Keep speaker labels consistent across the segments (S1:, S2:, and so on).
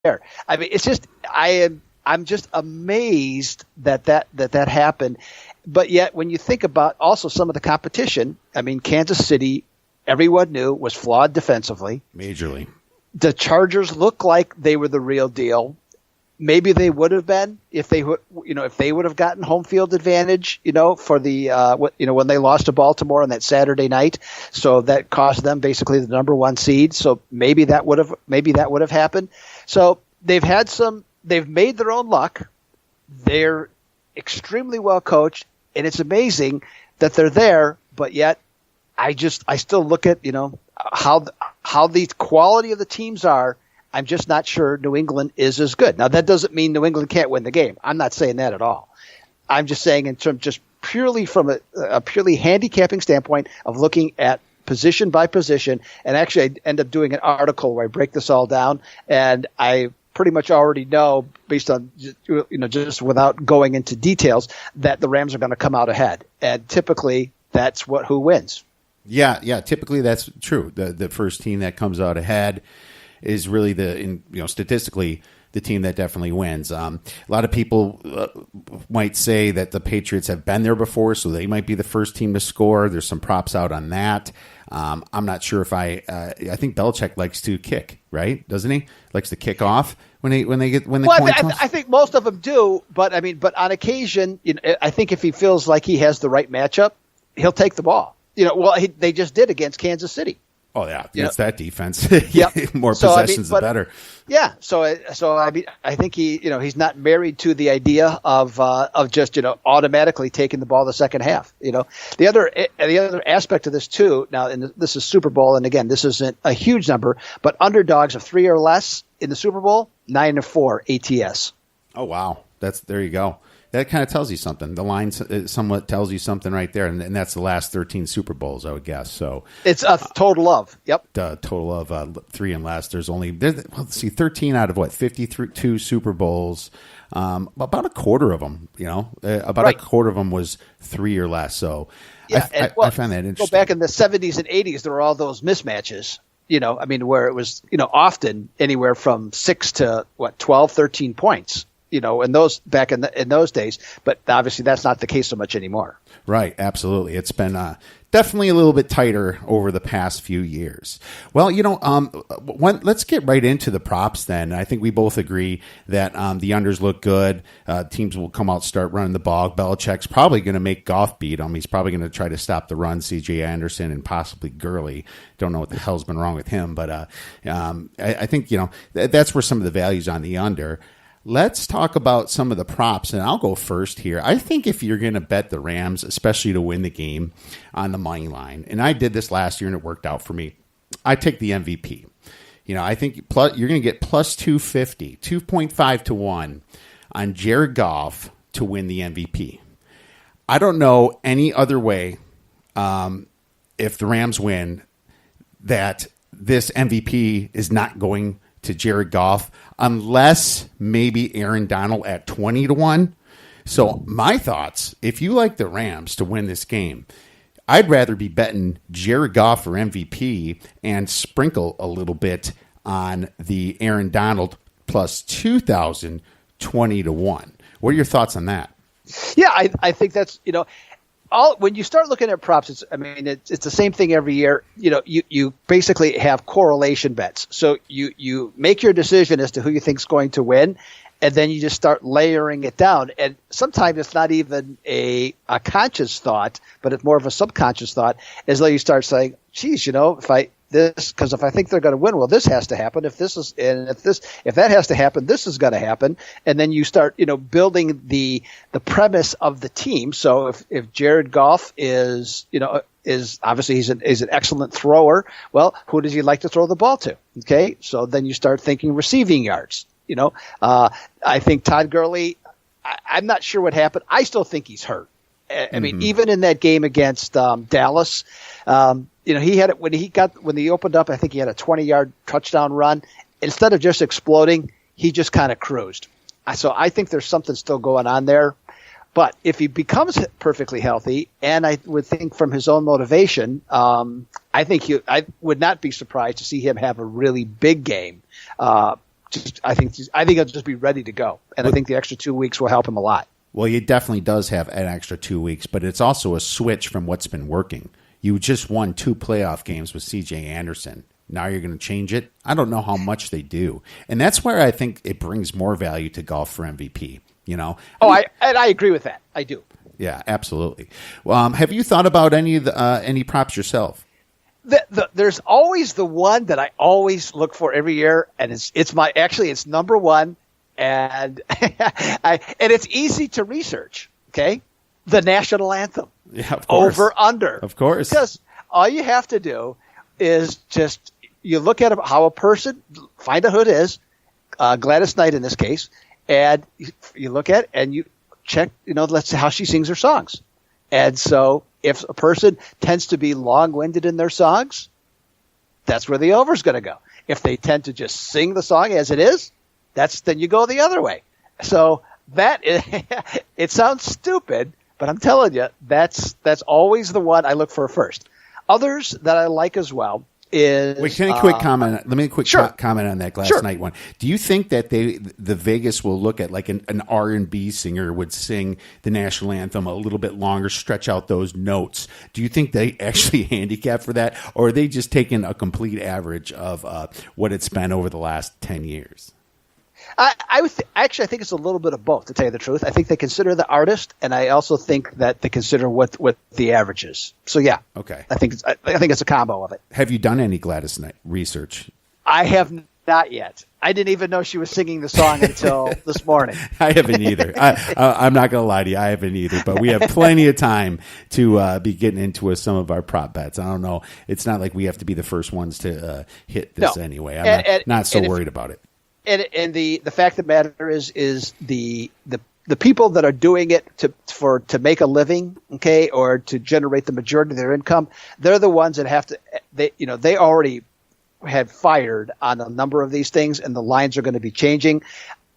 S1: I mean, it's just I'm just amazed that happened. But yet, when you think about also some of the competition, I mean, Kansas City, everyone knew was flawed defensively.
S2: Majorly.
S1: The Chargers looked like they were the real deal. Maybe they would have been if they would have gotten home field advantage, for the when they lost to Baltimore on that Saturday night. So that cost them basically the number one seed. So maybe that would have happened. So they've made their own luck. They're extremely well coached, and it's amazing that they're there. But yet, I still look at how the quality of the teams are. I'm just not sure New England is as good. Now, that doesn't mean New England can't win the game. I'm not saying that at all. I'm just saying in terms just purely from a purely handicapping standpoint of looking at position by position. And actually, I end up doing an article where I break this all down, and I pretty much already know, based on just without going into details, that the Rams are going to come out ahead. And typically, that's who wins.
S2: Yeah. Typically, that's true. The first team that comes out ahead is really statistically the team that definitely wins. A lot of people might say that the Patriots have been there before, so they might be the first team to score. There's some props out on that. I'm not sure if I think Belichick likes to kick, right? Doesn't he? Likes to kick off when the coin toss?
S1: I think most of them do, but on occasion, I think if he feels like he has the right matchup, he'll take the ball. They just did against Kansas City.
S2: Oh yeah, it's that defense.
S1: Yep.
S2: More possessions, the better.
S1: Yeah. So I think he's not married to the idea of just automatically taking the ball the second half. The other aspect of this too. Now, and this is Super Bowl, and again, this isn't a huge number, but underdogs of 3 or less in the Super Bowl, 9-4 ATS.
S2: Oh wow, there you go. That kind of tells you something. The line somewhat tells you something right there, and that's the last 13 Super Bowls, I would guess. So
S1: it's a total of, yep.
S2: Total of 3 and less. There's 13 out of 52 Super Bowls. About a quarter of them, a quarter of them was 3 or less. So
S1: yeah,
S2: I find that interesting.
S1: Go back in the 70s and 80s, there were all those mismatches. Where it was, often anywhere from 6 to 12, 13 points. And those back in those days, but obviously that's not the case so much anymore.
S2: Right, absolutely. It's been definitely a little bit tighter over the past few years. Well, let's get right into the props then. I think we both agree that the unders look good. Teams will come out, start running the ball. Belichick's probably going to make Goff beat him. He's probably going to try to stop the run, C.J. Anderson and possibly Gurley. Don't know what the hell's been wrong with him, but I think that's where some of the values on the under. Let's talk about some of the props, and I'll go first here. I think if you're going to bet the Rams, especially to win the game on the money line, and I did this last year and it worked out for me, I take the MVP. I think you're going to get plus 250, 2.5 to 1 on Jared Goff to win the MVP. I don't know any other way, if the Rams win, that this MVP is not going to Jared Goff, unless maybe Aaron Donald at 20 to 1. So my thoughts, if you like the Rams to win this game, I'd rather be betting Jared Goff for MVP and sprinkle a little bit on the Aaron Donald plus 2,000, 20 to 1. What are your thoughts on that?
S1: Yeah, I think that's, when you start looking at props, it's the same thing every year. You basically have correlation bets. So you make your decision as to who you think is going to win, and then you just start layering it down. And sometimes it's not even a conscious thought, but it's more of a subconscious thought, as though you start saying, geez, if I think they're going to win, well, this has to happen. If that has to happen, this is going to happen. And then you start, building the premise of the team. So if Jared Goff is obviously he's an excellent thrower. Well, who does he like to throw the ball to? Okay. So then you start thinking receiving yards. I think Todd Gurley, I'm not sure what happened. I still think he's hurt. I mean, even in that game against Dallas, he had it when he opened up. I think he had a 20-yard touchdown run. Instead of just exploding, he just kind of cruised. So I think there's something still going on there. But if he becomes perfectly healthy, and I would think from his own motivation, I would not be surprised to see him have a really big game I think he'll just be ready to go, and I think the extra 2 weeks will help him a lot.
S2: Well, he definitely does have an extra 2 weeks, but it's also a switch from what's been working. You just won 2 playoff games with C.J. Anderson. Now you're going to change it? I don't know how much they do. And that's where I think it brings more value to golf for MVP, you know?
S1: I agree with that. I do.
S2: Yeah, absolutely. Have you thought about any props yourself?
S1: There's always the one that I always look for every year, and it's number one, and and it's easy to research. Okay, the national anthem.
S2: Yeah, of course.
S1: Over under.
S2: Of course.
S1: Because all you have to do is just you look at how a person, find out who it is, Gladys Knight in this case, and you look at it and you check, let's see how she sings her songs. And so if a person tends to be long-winded in their songs, that's where the over is going to go. If they tend to just sing the song as it is, then you go the other way. So it sounds stupid, but I'm telling you, that's always the one I look for first. Others that I like as well is.
S2: Wait, can I quick comment? Let me comment on that Glass Night one. Do you think that the Vegas will look at like an R&B singer would sing the national anthem a little bit longer, stretch out those notes? Do you think they actually handicap for that, or are they just taking a complete average of what it's been over the last 10 years?
S1: I think it's a little bit of both, to tell you the truth. I think they consider the artist, and I also think that they consider what the average is. So yeah,
S2: okay.
S1: I think it's a combo of it.
S2: Have you done any Gladys Knight research?
S1: I have not yet. I didn't even know she was singing the song until this morning.
S2: I haven't either. I'm not going to lie to you. I haven't either. But we have plenty of time to be getting into some of our prop bets. I don't know. It's not like we have to be the first ones to hit this anyway. I'm not so worried about it.
S1: And the fact of the matter is the people that are doing it to make a living, okay, or to generate the majority of their income, they're the ones that have to. They already had fired on a number of these things, and the lines are going to be changing.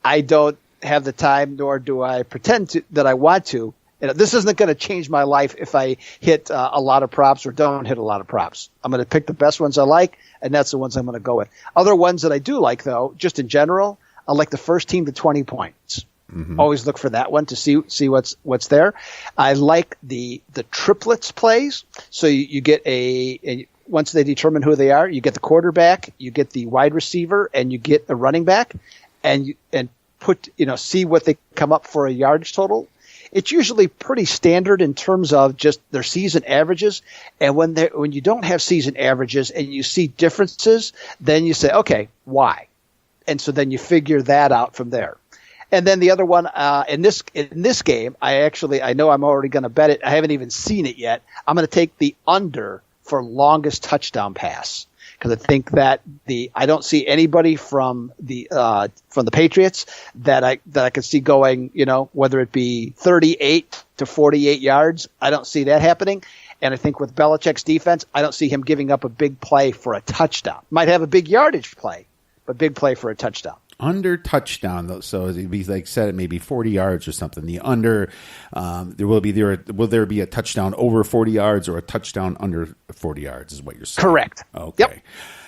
S1: I don't have the time, nor do I pretend that I want to. This isn't going to change my life if I hit a lot of props or don't hit a lot of props. I'm going to pick the best ones I like, and that's the ones I'm going to go with. Other ones that I do like, though, just in general, I like the first team to 20 points. Mm-hmm. Always look for that one to see what's there. I like the triplets plays. So you get once they determine who they are, you get the quarterback, you get the wide receiver, and you get the running back, and see what they come up for a yardage total. It's usually pretty standard in terms of just their season averages. And when you don't have season averages and you see differences, then you say, okay, why? And so then you figure that out from there. And then the other one, in this game, I know I'm already going to bet it. I haven't even seen it yet. I'm going to take the under for longest touchdown pass. Because I think that I don't see anybody from the Patriots that I could see going, whether it be 38 to 48 yards. I don't see that happening. And I think with Belichick's defense, I don't see him giving up a big play for a touchdown. Might have a big yardage play, but big play for a touchdown.
S2: Under touchdown, though, so it'd be like said it maybe 40 yards or something. The under, will there be a touchdown over 40 yards or a touchdown under 40 yards? Is what you're saying?
S1: Correct.
S2: Okay.
S1: Yep.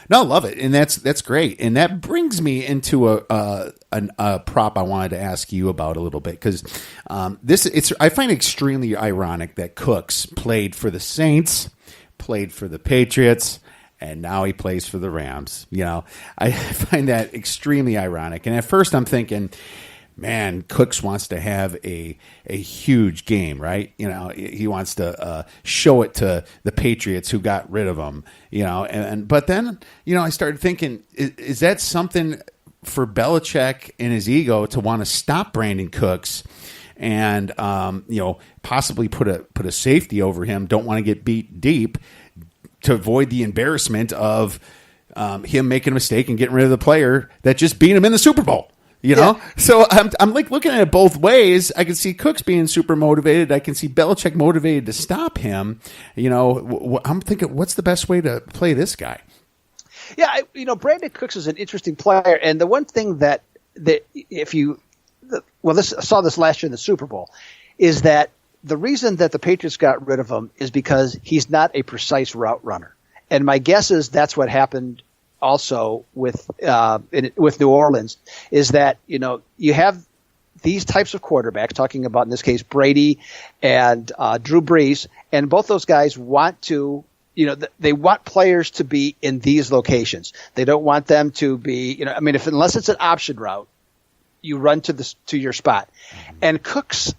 S2: No, love it, and that's great, and that brings me into a prop I wanted to ask you about a little bit because I find it extremely ironic that Cooks played for the Saints, played for the Patriots, and now he plays for the Rams. I find that extremely ironic. And at first I'm thinking, man, Cooks wants to have a huge game, right? He wants to show it to the Patriots who got rid of him, but then, I started thinking, is that something for Belichick and his ego to want to stop Brandon Cooks and, possibly put a safety over him, don't want to get beat deep, to avoid the embarrassment of him making a mistake and getting rid of the player that just beat him in the Super Bowl, Yeah. So I'm like looking at it both ways. I can see Cooks being super motivated. I can see Belichick motivated to stop him. I'm thinking, what's the best way to play this guy?
S1: Yeah, Brandon Cooks is an interesting player, and the one thing that I saw this last year in the Super Bowl, is that the reason that the Patriots got rid of him is because he's not a precise route runner. And my guess is that's what happened also with New Orleans is that, you have these types of quarterbacks, talking about in this case Brady and Drew Brees, and both those guys want to, they want players to be in these locations. They don't want them to be, unless it's an option route, you run to your spot. And Cooks,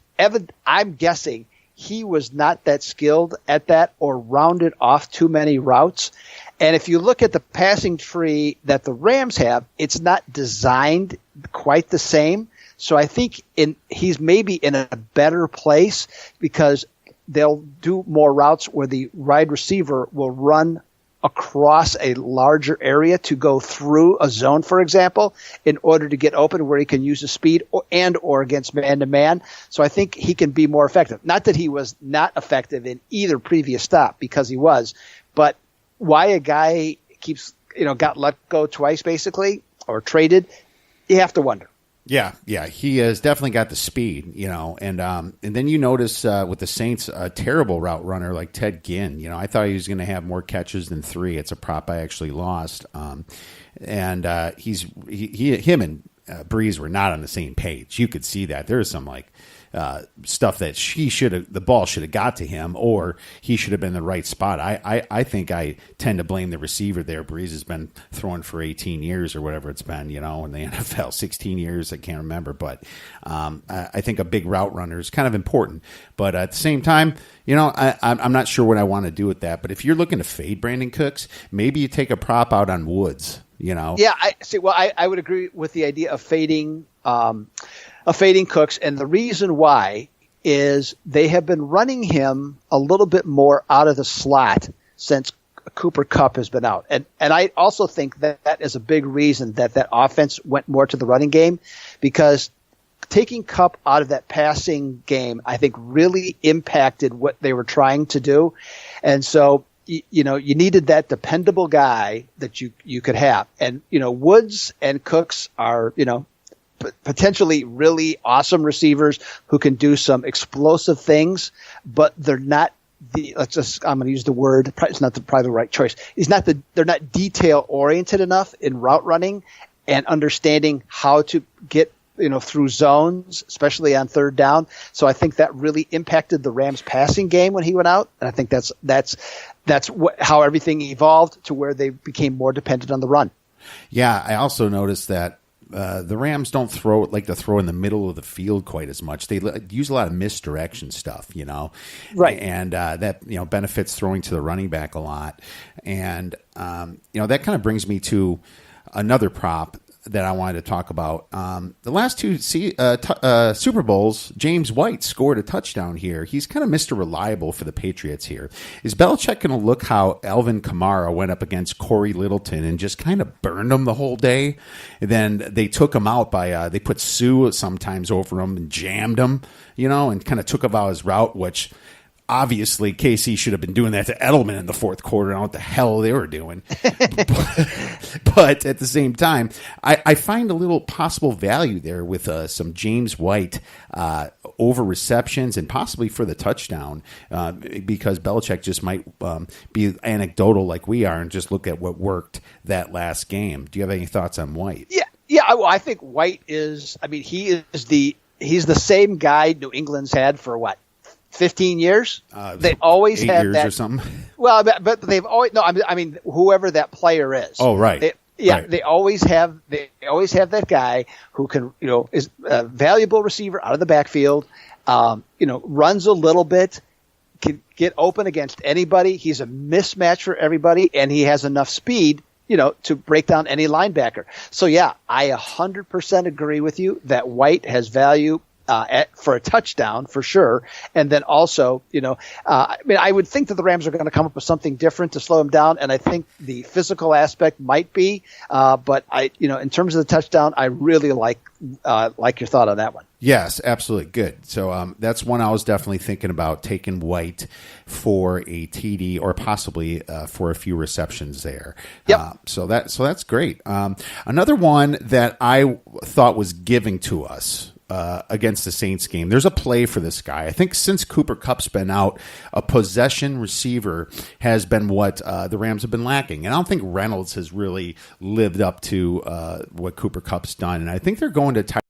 S1: I'm guessing he was not that skilled at that or rounded off too many routes. And if you look at the passing tree that the Rams have, it's not designed quite the same. So I think he's maybe in a better place because they'll do more routes where the wide receiver will run across a larger area to go through a zone, for example, in order to get open where he can use his speed or against man-to-man. So I think he can be more effective. Not that he was not effective in either previous stop, because he was, but why a guy got let go twice basically or traded, you have to wonder.
S2: Yeah, he has definitely got the speed, and then you notice with the Saints a terrible route runner like Ted Ginn. I thought he was going to have more catches than 3. It's a prop I actually lost, and him and Breeze were not on the same page. You could see that there's some stuff that the ball should have got to him, or he should have been in the right spot. I think I tend to blame the receiver there. Breeze has been throwing for 18 years or whatever it's been, in the NFL, 16 years. I can't remember, but I think a big route runner is kind of important. But at the same time, I'm not sure what I want to do with that. But if you're looking to fade Brandon Cooks, maybe you take a prop out on Woods.
S1: Yeah, I see. Well, I would agree with the idea of fading Cooks, and the reason why is they have been running him a little bit more out of the slot since Cooper Kupp has been out, and I also think that is a big reason that offense went more to the running game, because taking Kupp out of that passing game, I think, really impacted what they were trying to do, and so. You needed that dependable guy that you could have. And, Woods and Cooks are, potentially really awesome receivers who can do some explosive things, but they're not I'm going to use the word, it's not probably the right choice. They're not detail oriented enough in route running and understanding how to get, through zones, especially on third down. So I think that really impacted the Rams passing game when he went out. And I think that's how everything evolved to where they became more dependent on the run.
S2: Yeah, I also noticed that the Rams don't throw in the middle of the field quite as much. They use a lot of misdirection stuff,
S1: right?
S2: And that benefits throwing to the running back a lot. And that kind of brings me to another prop that I wanted to talk about. The last two Super Bowls, James White scored a touchdown here. He's kind of Mr. Reliable for the Patriots here. Is Belichick going to look how Alvin Kamara went up against Corey Littleton and just kind of burned him the whole day? And then they took him out by they put Sue sometimes over him and jammed him, and kind of took about his route, which obviously KC should have been doing that to Edelman in the fourth quarter. I don't know what the hell they were doing. But at the same time, I find a little possible value there with some James White over receptions and possibly for the touchdown because Belichick just might be anecdotal like we are and just look at what worked that last game. Do you have any thoughts on White?
S1: Yeah. I think White is. He's the same guy New England's had for what? 15 years. They always
S2: 8
S1: have
S2: years
S1: that.
S2: Or something.
S1: Well, but they've always whoever that player is.
S2: Oh, right.
S1: Right. They always have that guy who can is a valuable receiver out of the backfield. Runs a little bit, can get open against anybody. He's a mismatch for everybody, and he has enough speed to break down any linebacker. So yeah, I 100% agree with you that White has value. For a touchdown, for sure. And then also, I would think that the Rams are going to come up with something different to slow him down. And I think the physical aspect might be, but in terms of the touchdown, I really like your thought on that one.
S2: Yes, absolutely. Good. So that's one I was definitely thinking about taking White for a TD or possibly for a few receptions there.
S1: Yep.
S2: So that's great. Another one that I thought was giving to us against the Saints game. There's a play for this guy. I think since Cooper Kupp's been out, a possession receiver has been what the Rams have been lacking. And I don't think Reynolds has really lived up to what Cooper Kupp's done. And I think they're going to